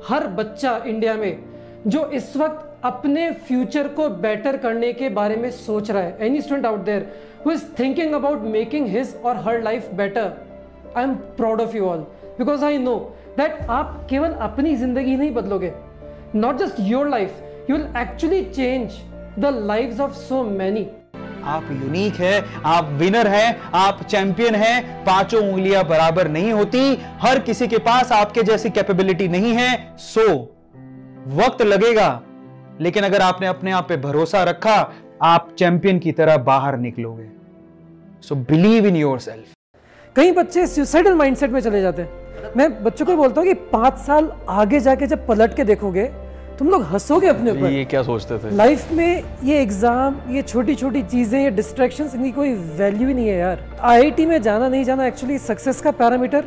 हर बच्चा इंडिया में जो इस वक्त अपने फ्यूचर को बेटर करने के बारे में सोच रहा है, any student out there who is thinking about making his और her life better, I am proud of you all because I know that आप केवल अपनी जिंदगी नहीं बदलोगे, not just your life, you will actually change the lives of so many. आप unique है, आप विनर हैं, आप चैंपियन हैं। पांचों उंगलियां बराबर नहीं होती, हर किसी के पास आपके जैसी कैपेबिलिटी नहीं है। सो वक्त लगेगा, लेकिन अगर आपने अपने आप पे भरोसा रखा, आप चैंपियन की तरह बाहर निकलोगे। So believe in yourself. कई बच्चे सुसाइडल माइंडसेट में चले जाते हैं। मैं बच्चों को बोलता हूँ कि 5 साल आगे जाके जब पलट के देखोगे तुम लोग हंसोगे अपने ऊपर। ये क्या सोचते थे लाइफ में? ये एग्जाम, ये छोटी छोटी चीजें, ये डिस्ट्रैक्शंस, इनकी कोई वैल्यू ही नहीं है यार। आईआईटी में जाना नहीं जाना एक्चुअली सक्सेस का पैरामीटर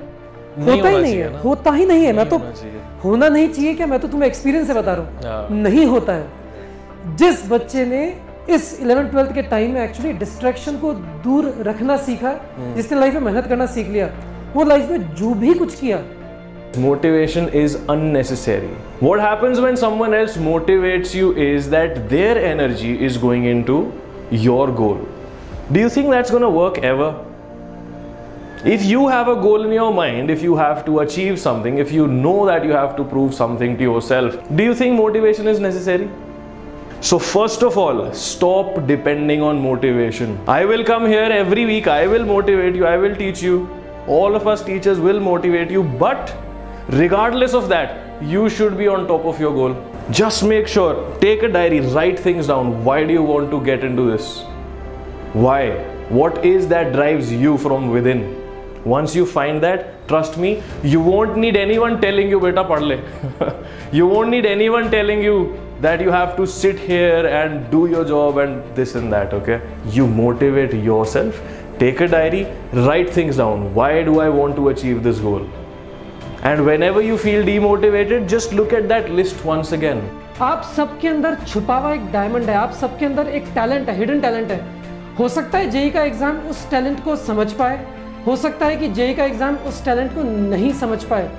होता ही नहीं है, होता ही नहीं है। मैं तो होना नहीं चाहिए क्या, मैं तो तुम्हें एक्सपीरियंस से बता रहा हूँ, नहीं होता है। जिस बच्चे ने इस 11th-12th के टाइम में एक्चुअली डिस्ट्रैक्शन को दूर रखना सीखा, जिसने लाइफ में मेहनत करना सीख लिया, वो लाइफ में जो भी कुछ किया। Motivation is unnecessary. What happens when someone else motivates you is that their energy is going into your goal. Do you think that's going to work ever? If you have a goal in your mind, if you have to achieve something, if you know that you have to prove something to yourself, do you think motivation is necessary? So first of all, stop depending on motivation. I will come here every week, I will motivate you, I will teach you. All of us teachers will motivate you, but regardless of that, you should be on top of your goal. Just make sure, take a diary, write things down. Why do you want to get into this? Why? What is that drives you from within? Once you find that, trust me, you won't need anyone telling you, beta padh le. You won't need anyone telling you that you have to sit here and do your job and this and that, okay? You motivate yourself, take a diary, write things down. Why do I want to achieve this goal? And whenever you feel demotivated, just look at that list once again. आप सबके अंदर छुपा हुआ एक diamond है, आप सबके अंदर एक टैलेंट है, हिडन टैलेंट है। हो सकता है जेई का एग्जाम उस टैलेंट को समझ पाए, हो सकता है कि जेई का एग्जाम उस टैलेंट को नहीं समझ पाए,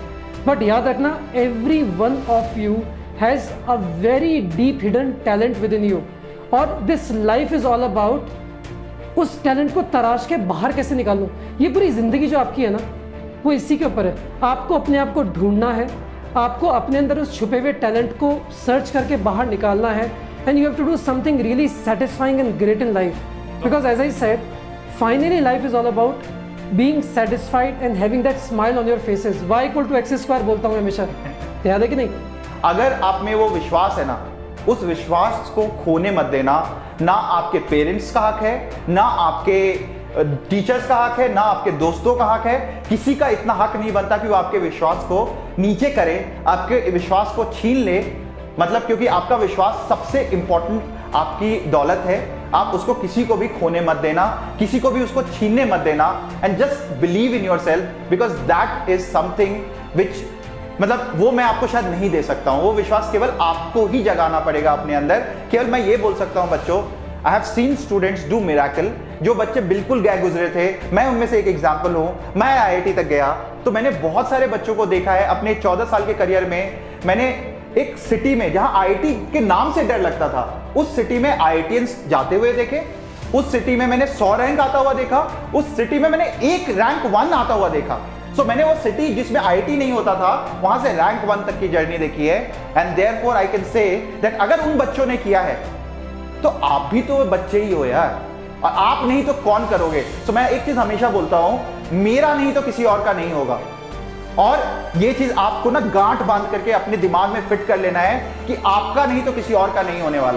बट याद रखना, every one of you has a very deep hidden talent within you. और this life is all about उस टैलेंट को तराश के बाहर कैसे निकालूं। ये पूरी जिंदगी जो आपकी है ना, वो इसी के ऊपर है। आपको अपने आप को ढूंढना है, आपको अपने अंदर उस छुपे हुए टैलेंट को सर्च करके बाहर निकालना है, and you have to do something really satisfying and great in life, because as I said, finally life is all about being satisfied and having that smile on your faces. y = x² बोलता हूँ हमेशा, याद है कि नहीं? अगर आप में वो विश्वास है ना, उस विश्वास को खोने मत देना। ना आपके पेरेंट्स का हक है, ना आपके टीचर्स का हक है, ना आपके दोस्तों का हक है। किसी का इतना हक नहीं बनता कि वो आपके विश्वास को नीचे करे, आपके विश्वास को छीन ले। मतलब क्योंकि आपका विश्वास सबसे इंपॉर्टेंट आपकी दौलत है। आप उसको किसी को भी खोने मत देना, किसी को भी उसको छीनने मत देना। And just believe in yourself, because that is something which, मतलब वो मैं आपको शायद नहीं दे सकता हूं। वो विश्वास केवल आपको ही जगाना पड़ेगा अपने अंदर। केवल मैं ये बोल सकता हूं बच्चों, I have seen students do miracle. जो बच्चे बिल्कुल गए गुजरे थे, मैं उनमें से एक एग्जाम्पल हूं। मैं आईआईटी तक गया तो मैंने बहुत सारे बच्चों को देखा है अपने 14 साल के करियर में। मैंने एक सिटी में जहां आईआईटी के नाम से डर लगता था, उस सिटी में आईआईटीएंस जाते हुए देखे। उस सिटी में मैंने 100 रैंक आता हुआ देखा। उस सिटी में मैंने 1 रैंक 1 आता हुआ देखा। सो मैंने वो सिटी जिसमें आईआईटी नहीं होता था, वहां से रैंक 1 तक की जर्नी देखी है। And therefore I can say that अगर उन बच्चों ने किया है तो आप भी तो बच्चे ही हो यार, और आप नहीं तो कौन करोगे। तो मैं एक चीज हमेशा बोलता हूं, मेरा नहीं तो किसी और का नहीं होगा। और ये चीज आपको ना गांठ बांध करके अपने दिमाग में फिट कर लेना है कि आपका नहीं तो किसी और का नहीं होने वाला।